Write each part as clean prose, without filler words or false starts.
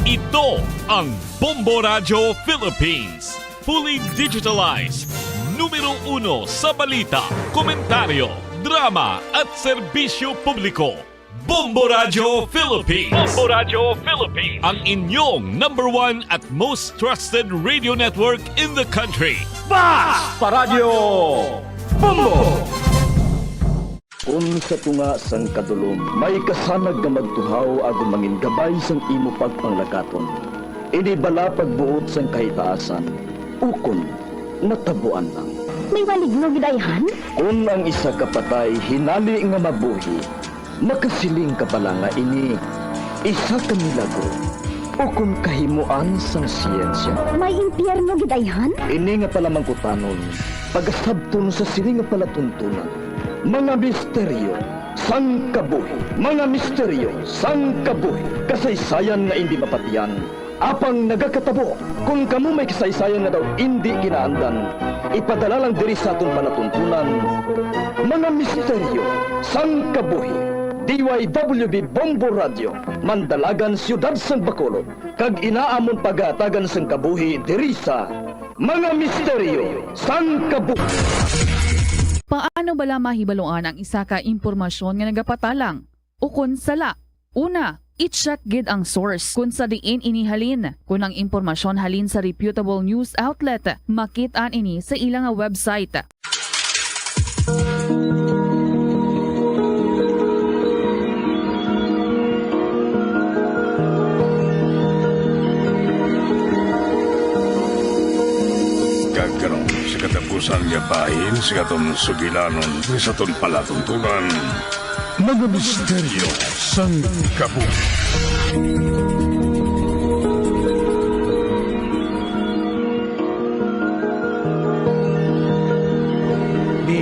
Ito ang Bombo Radio Philippines. Fully digitalized. Numero 1 sa balita, komentaryo, drama at serbisyo publiko. Bombo Radio Philippines. Bombo Radio Philippines. Ang inyong #1 at most trusted radio network in the country. Basta Radio Bombo! Kung sa tunga sang kadulom, may kasanag nga magtuhaw agon mangin gabay sang imo pagpanglakaton. Ini bala pagbuot sang kahitaasan, ukon natabuan lang. May maligno gidayhan? Kung ang isa ka patay hinali nga mabuhi, makasiling ka pala nga ini isa ka milagro. Ukon kahimuan sang siyensya. May impyerno gidayhan? Ini nga pala mangkutanon, pagasabton sa siling nga palatuntunan. Mga misteryo, sang kabuhi. Mga misteryo, sang kabuhi. Kasaysayan nga hindi mapatiyan. Apang nagakatabo, kung kamo may kasaysayan nga daw hindi kinaandan, ipadala lang diri sa atong palatuntunan. Mga misteryo, sang kabuhi. DYWB Bombo Radio, Mandalagan, Siyudad San Bacolod. Kag inaamon pagatagan sang kabuhi diri sa Mga Misteryo, sang kabuhi. Paano bala mahibaluan ang isa ka impormasyon nga nagapatalang? Ukon sala. Una, i-check gid ang source kung sa diin inihalin. Kung ang impormasyon halin sa reputable news outlet, makitaan ini sa ilang website. Kagkaroon sa katapusan niya bahin sa katong sugilanon sa itong palatuntunan. Mga misteryo sang kabuhi. Di,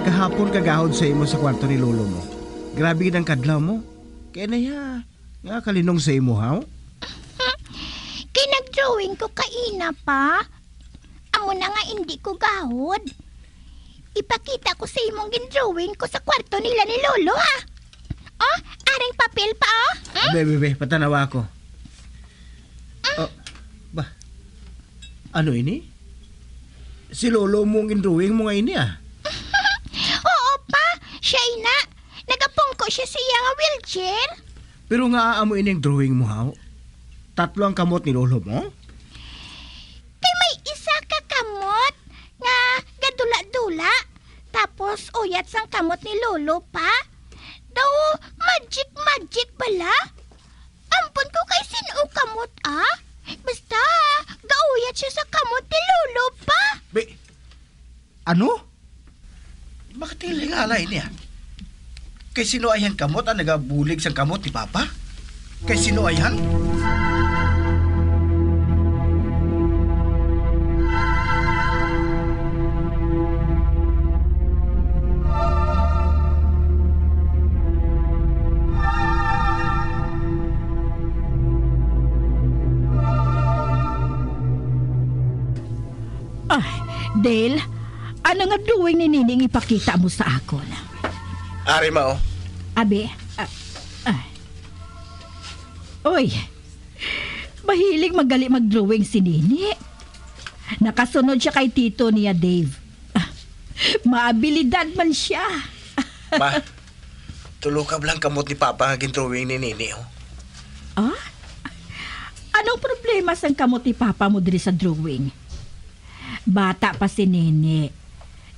kahapon kagahod sa imo sa kwarto ni lolo mo. Grabe gid ang kadlaw mo. Kaya na ya, nga kalinong sa imo haw. Kinag-drawing ko kaina pa. Amo na nga hindi ko gahod. Ipakita ko sa imong gin-drawing ko sa kwarto nila ni Lolo, ha? Oh, aring papel pa, oh. Bebe, patanawa ko. Oh, ba? Ano ini? Si lolo mong drawing mo nga ini, ah. Oo pa, siya ina. Nagapungko siya sa iya nga wheelchair. Pero nga aamo ini ang drawing mo haw. Tatlo ang kamot ni lolo mo? Kay may isa ka kamot nga gadula-dula. Tapos uyat sang kamot ni Lolo pa. Daw magic bala. Ampun ko kay sino kamot, ah. Basta gauyat siya sa kamot ni Lolo pa. Be, ano? Bakit ilingala ini, ah? Kay sino ayan kamot ang nagabulig sa kamot ni Papa? Kay sino ayan? Dale, ano nga drawing ni Nining ipakita mo sa akon? Ari mao. Abi, Uy, mahilig magali mag-drawing si Nini. Nakasunod siya kay tito niya Dave. Maabilidad man siya. Ma, tulukab lang kamot ni Papa nga gin-drawing ni Nini, oh. Ah? Anong problema sang kamot ni Papa mo diri sa drawing? Bata pa si Nene.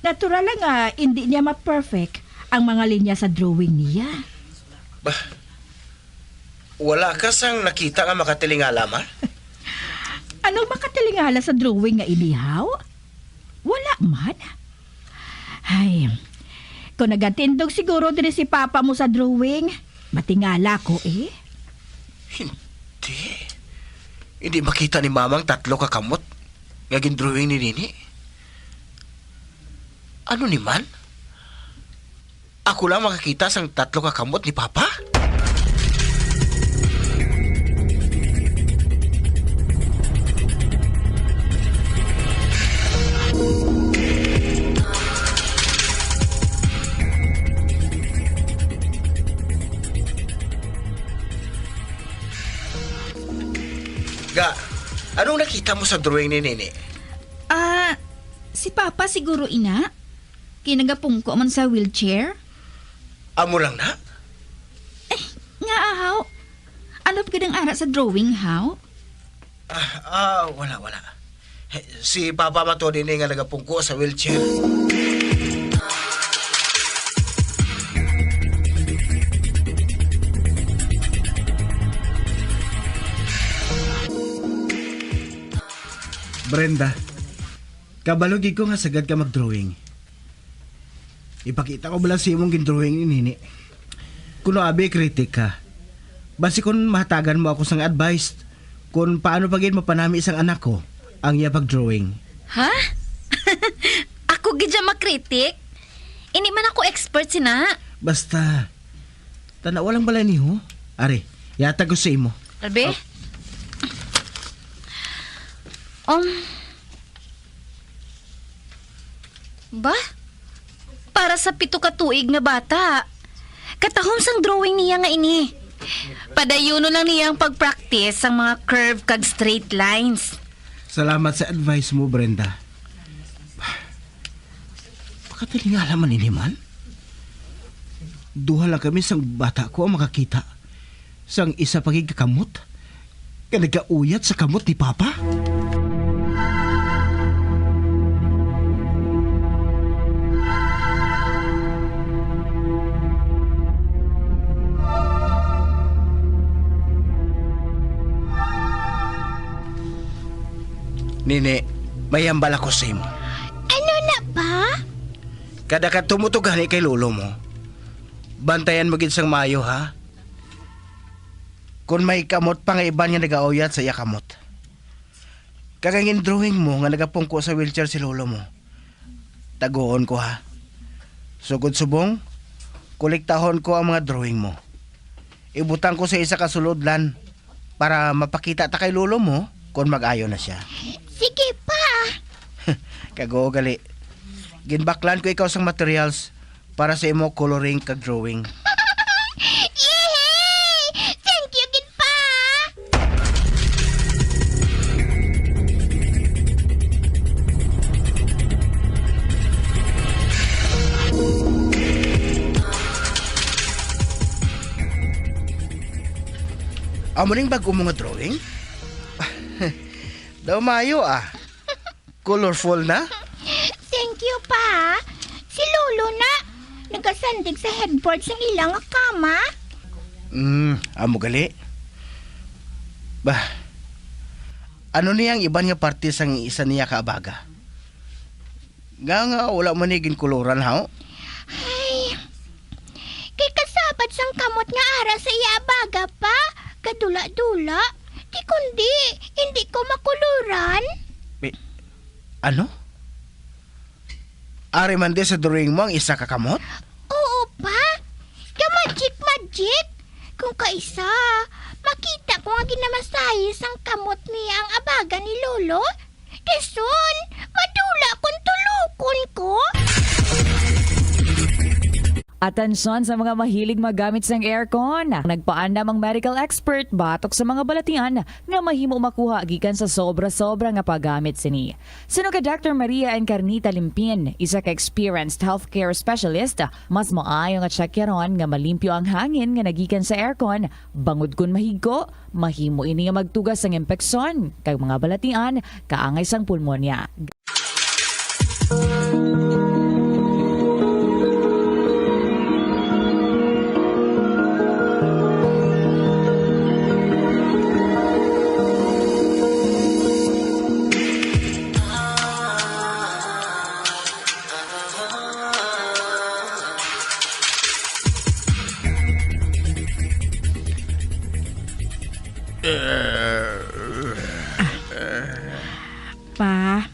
Natural lang hindi niya ma-perfect ang mga linya sa drawing niya. Bah, wala ka sang nakita nga makatilingala, ma? Anong makatilingala sa drawing nga inihaw? Wala man. Ay, kung nagatindog siguro din si Papa mo sa drawing, matingala ko eh. Hindi. Hindi makita ni Mamang tatlo kakamot nga gin-drawing ni Nini. Ano ni man? Ako lang makakita sang tatlo kakamot ni Papa? Ga, anong nakita mo sa drawing ni Nini? Si Papa siguro ina. Kinagapungko man sa wheelchair. Amo lang na? Nga ahaw. Ano pa kadang ara sa drawing, haw? Wala. Si Papa Mato Nini nga nagapungko sa wheelchair. Brenda, kabalog ko nga sagad ka mag-drawing. Ipakita ko bala sa imong gin-drawing ni Nini. Kuno abi kritik ka. Basi kung mahatagan mo ako sang advice kung paano pagin mapanami isang anak ko ang iya pag-drawing. Ha? Ako gidya makritik? Ini man ako expert sina. Basta, tanaw lang bala niyo. Are, yatag ko sa imo. Albe? Ba? Para sa 7 ka tuig nga bata. Katahom sang drawing niya nga ini. Padayuno lang niya ang pag-practice ang mga curve kag straight lines. Salamat sa advice mo, Brenda. Pagkatilingala man ini man. Duha lang kami sang bata ko ang makakita. Sang isa pagigkakamot. Kanagauyat sa kamot ni Papa. Nini, may hambal ako sa imo. Ano na ba? Kada ka tumutugani kay lolo mo, bantayan mo gid sang mayo, ha? Kung may kamot pa nga iban nga nagauyat sa iya kamot. Kagangin drawing mo nga nagapungko sa wheelchair si lolo mo. Tagoon ko, ha? Sugod subong, kolektahon ko ang mga drawing mo. Ibutang ko sa isa ka sulodlan para mapakita ta kay lolo mo kung mag-ayo na siya. Sige pa. Kago gali. Ginbaklan ko ikaw sang materials para sa imo coloring kag drawing. Yehey! Thank you, gid pa. Amo ning bago mo nga drawing? Daw mayo Colorful na? Thank you pa. Si Lolo na. Nagasandig sa headboard sa ilang kama. Amo gali. Bah, ano niyang iban nga parte sang isa niya kaabaga? Nga wala man niging koloran, ha? Ay, kay kasabat sang kamot nga ara sa iabaga pa. Kadula-dula. Di kundi, hindi ko makuluran. Ano? Ari man di sa drawing mo ang isa ka kamot? Oo pa. The magic. Kung kaisa, makita ko nga ginamasahe sang kamot niya ang abaga ni Lolo. Deson, madula kung tulukon ko. Atensyon sa mga mahilig magamit sang aircon. Nagpaanda mang medical expert batok sa mga balatian nga mahimo makuha gikan sa sobra-sobra nga paggamit sini. Sino ka Dr. Maria Encarnita Limpin, isa ka experienced healthcare specialist, mas maayo nga tsakyaron nga malimpyo ang hangin nga nagikan sa aircon. Bangod kun mahigko, mahimo ini nga magtugas sang impeksyon kag mga balatian kaangay sang pulmonya. Pa,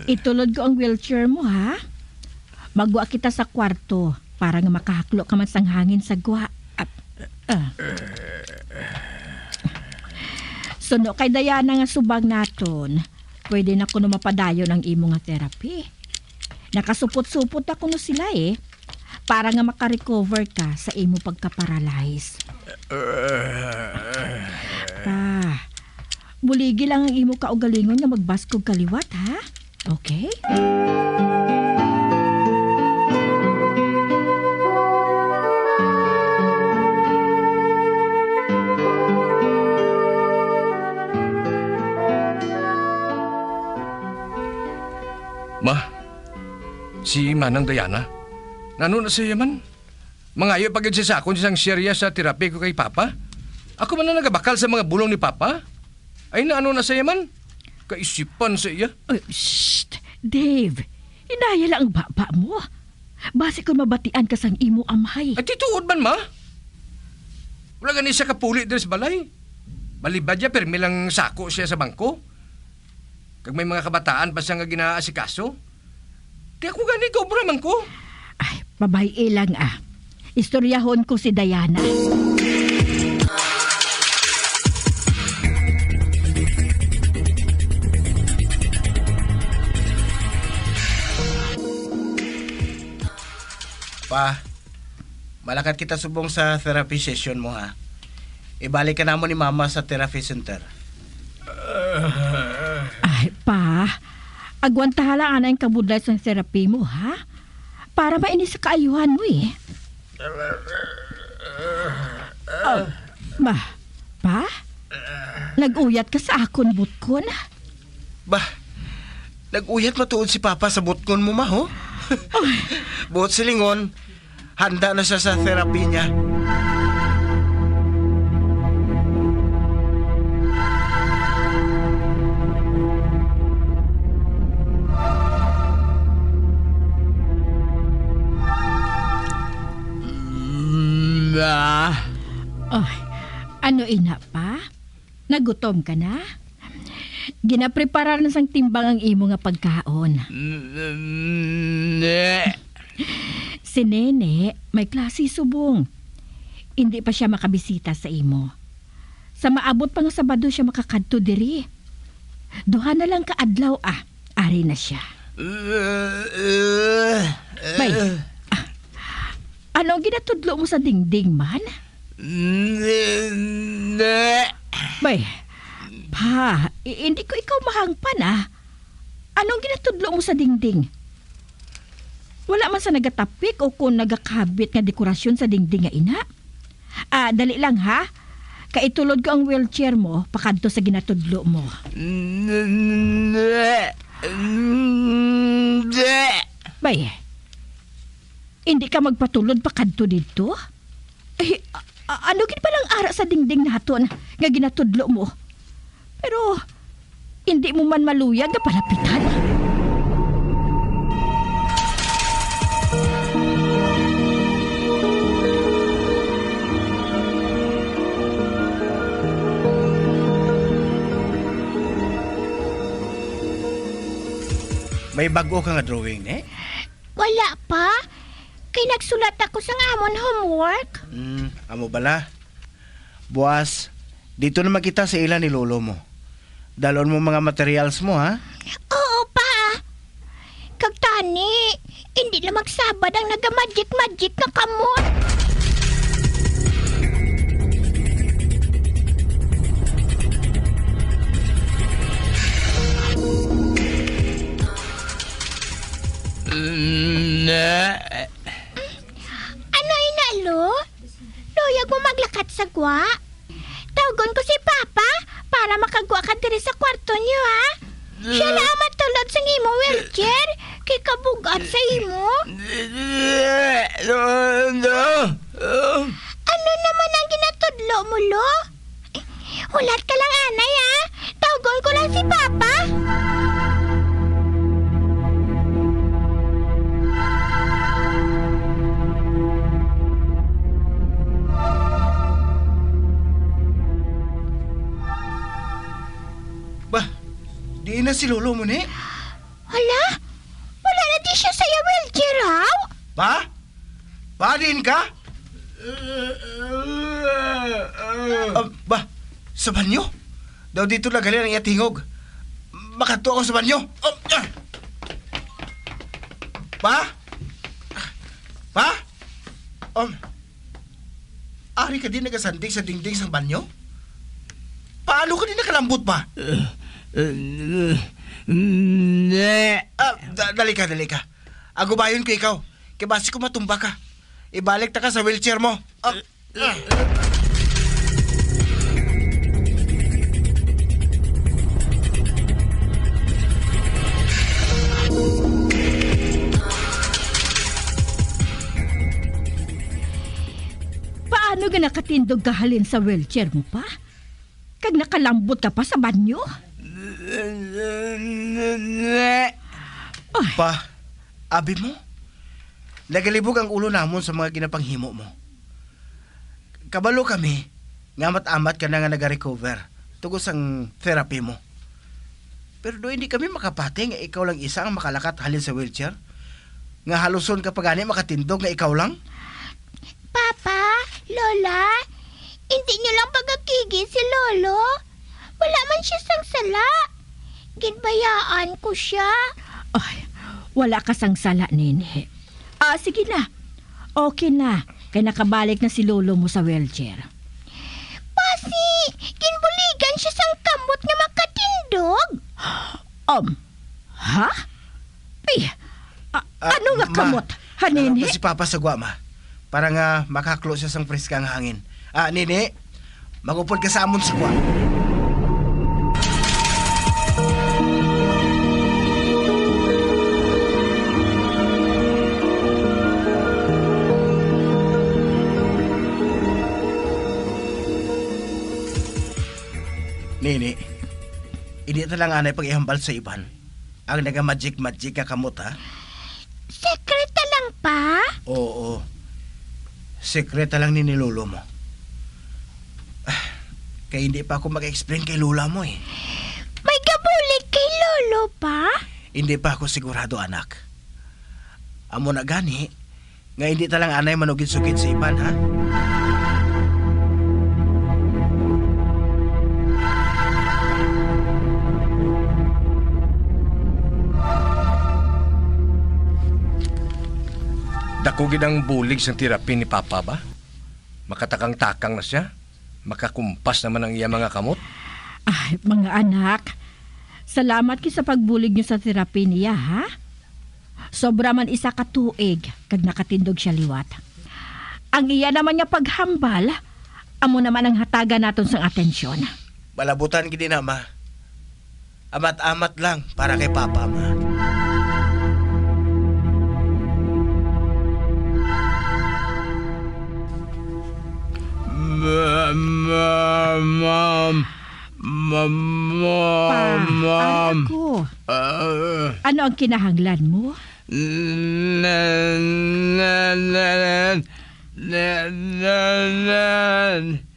itulod ko ang wheelchair mo, ha? Magwa kita sa kwarto para nga makahaklo ka man sang hangin sa gwa. Suno kay Diana nga subag naton, pwede na kuno mapadayon ang imo nga therapy. Nakasupot-supot ako no sila para nga makarecover ka sa imo pagka-paralyze. Pa, Muligi lang ang imo kaugalingon nga magbaskog kaliwat, ha? Okay? Ma, si Manang Diana, nano na siya man? Mangayo pagod siya sa akong isang serya sa terapi ko kay Papa. Ako man na nagabakal sa mga bulong ni Papa. Ay naano na siya man? Kaisipan sa iya. Ay, shh! Dave, inaya lang ang baba mo. Base kung mabatian ka sang imo amhay. At tituod man, Ma? Wala gani siya kapuli din sa balay. Malibad niya, permi lang sako siya sa bangko. Kag may mga kabataan pa siya nga ginaasikaso. Di ako gani kobra man ko. Ay, babae lang ah. Istoryahon ko si Diana. Pa, malakad kita subong sa therapy session mo ha. Ibalik ka na mo ni Mama sa therapy center. Ay, pa. Agwantahala ana ang kabudlay sa therapy mo, ha? Para mainis sa kaayuhan mo, eh. Pa? Nag-uyat ka sa akon, butkon? Bah, nag-uyat matuod si Papa sa butkon mo, ma, ho? Buot silingon, handa na siya sa therapy niya. Ay, ano ina pa? Nagutom ka na? Ginapreparar na sang timbang ang imo nga pagkaon. Si Nene, may klase subong. Hindi pa siya makabisita sa imo. Sa maabot pa nga Sabado siya makakadto diri. Duha na lang kaadlaw ari na siya. Bay, ano ginatudlo mo sa dingding man? Bay, pa, hindi ko ikaw mahangpan Anong ginatudlo mo sa dingding? Wala man sa nagatapik o kung nagakabit nga dekorasyon sa dingding nga ina? Dali lang ha. Kaitulod ko ang wheelchair mo pakadto sa ginatudlo mo. Bay, hindi ka magpatulod pakadto dito? Ano gid palang ara sa dingding naton nga ginatudlo mo? Pero hindi mo man maluyag nga palapitan. May bago ka nga drawing, eh? Wala pa. Kay nagsulat ako sa amon homework. Amo bala. Buwas, dito naman kita sa ilan ni lolo mo. Dalon mo mga materials mo, ha? Oo pa. Kag tani, hindi na magsabad ang naga-magic-magic na kamot. Ano inalo? Luyag mo maglakat sa gwa? Tawgon ko si Papa para makagwa ka diri sa kwarto niyo, ha? Siya lang matulad sa imo wheelchair kay kabugat sa imo. Ano naman ang ginatudlo mo, lo? Hulat ka lang, anay, ha? Tawgon ko lang si Papa. Di na si lolo mo, ni? Hala? Wala na di siya sa iya wheelchair, haw? Pa? Pa din ka? Sa banyo? Daw dito na galing ang iyatingog. Makato ako sa banyo. Pa? Pa? Ari ka din nagasandig sa dingding sa banyo? Paano ka din nakalambot ba? Dali ka. Agubayon ko ikaw. Kaya basi ko matumba ka. Ibalik ta ka sa wheelchair mo. Paano ka nakatindog kahalin sa wheelchair mo pa? Kag nakalambot ka pa sa banyo? Pa, abi mo? Nagalibog ang ulo namon sa mga ginapanghimo mo. Kabalo kami, ngamat-amat ka na nga nag-recover tugos ang therapy mo. Pero do hindi kami makapati nga ikaw lang isa ang makalakat halin sa wheelchair? Nga haluson ka pa gani makatindog nga ikaw lang? Papa, Lola, hindi niyo lang pagkakigi si Lolo. Wala man siya sang sala. Ginbayaan ko siya. Ay, wala ka sang sala, Nene. Sige na. Okay na. Kaya nakabalik na si Lolo mo sa wheelchair. Pasi, ginbuligan siya sang kamot nga makatindog. Ha? Ay, ano nga kamot? Ha, Nene? Si Papa sa guwama. Para nga makaklo siya sang preskang hangin. Nene, magupod ka sa amon sa guwama. Nini, hindi talang anay pag-ihambal sa iban. Ang naga-magic-magic ka kamot, ha? Sekreta lang pa? Oo. Sekreta lang ni Lolo mo. Kaya hindi pa ako mag-explain kay Lola mo, eh. May gabulik kay Lolo pa? Hindi pa ako sigurado, anak. Amo na gani, nga hindi talang anay manugid-sugid sa iban, ha? Dakugid ang bulig sa terapi ni Papa ba? Makatakang-takang na siya? Makakumpas naman ang iya mga kamot? Ay, mga anak, salamat ki sa pagbulig niyo sa terapi niya, ha? Sobra man isa ka tuig, kag nakatindog siya liwat. Ang iya naman niya paghambal, amo naman ang hataga naton sang atensyon. Balabutan gini na, ma. Amat-amat lang para kay Papa, ma. Anak ko, ano ang kinahanglan mo?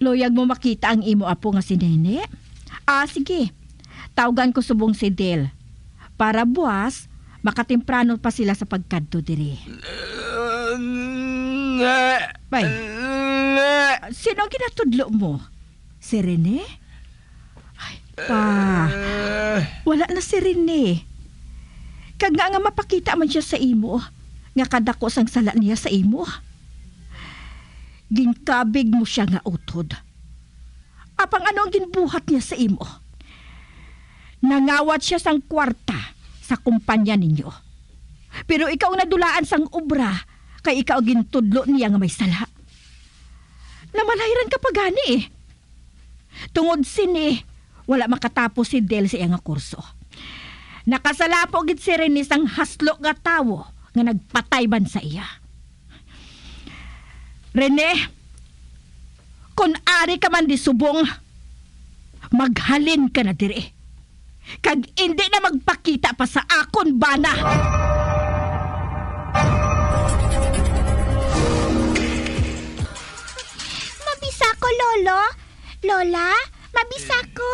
Loyag mo makita ang imo apo nga si Nene? Sige. Tawgan ko subong si Del. Para buwas, makatemprano pa sila sa pagkadto diri. Bay, sino ang kinatudlo mo? Si Rene? Ay, pa, wala na si Rene. Kag nga mapakita man siya sa imo, nga kadako sang sala niya sa imo. Ginkabig mo siya nga utod. Apang ano ang ginbuhat niya sa imo? Nangawat siya sang kwarta sa kumpanya ninyo. Pero ikaw nadulaan sang obra, kay ikaw gintudlo niya nga may sala. Namalahayran ka pa gani eh. Tungod sini, wala makatapos si Del sa iyang kurso. Nakasalapo gid si Rene sang haslo nga tawo nga nagpatay ban sa iya. Rene, kung ari ka man di subong, maghalin ka na diri. Kag hindi na magpakita pa sa akon bana. Mabisa ko, Lolo. Lola, mabisa ko.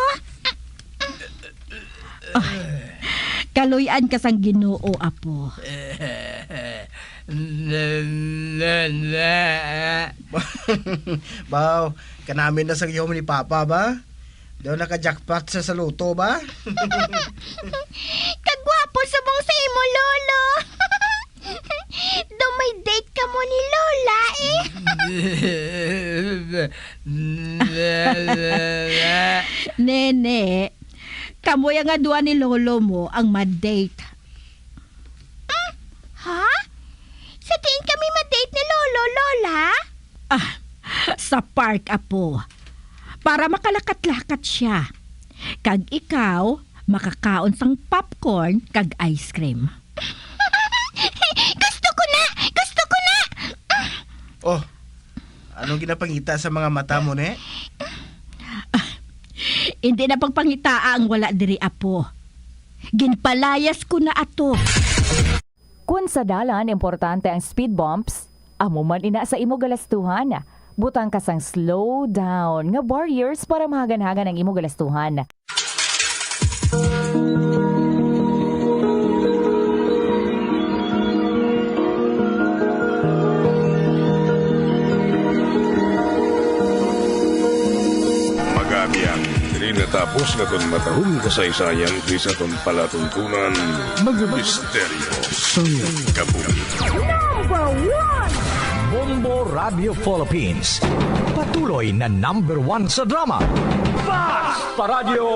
Kaluyan ka sang Ginoo, apo. Baw, kanamin na sa iyo ni Papa ba? Daw naka-jackpot sa luto ba? Kagwapo subong sa imo, Lolo. may date ka mo ni Lola eh. Nene, kamoy nga duwa ni lolo mo ang ma-date. Ha? Sa tiin kami ma-date ni Lolo, Lola? Sa park, apo. Para makalakat-lakat siya. Kag ikaw, makakaon sang popcorn kag ice cream. Gusto ko na! Gusto ko na! Oh, anong ginapangita sa mga mata mo, ne? Hindi na pagpangitaa ang wala diri, apo. Ginpalayas ko na ato. Kung sa dalan importante ang speed bumps, amo man ina sa imo galastuhan. Butang ka sang slow down nga barriers para mahagan-hagan ang imo galastuhan. Magabiyang, diri natapos na ton matahong kasaysayan di sa ton palatuntunan, mga misteryo sa kabuhi. Bombo Radio Philippines. Patuloy na #1 sa drama. Basta Radio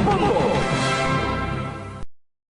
Bombo!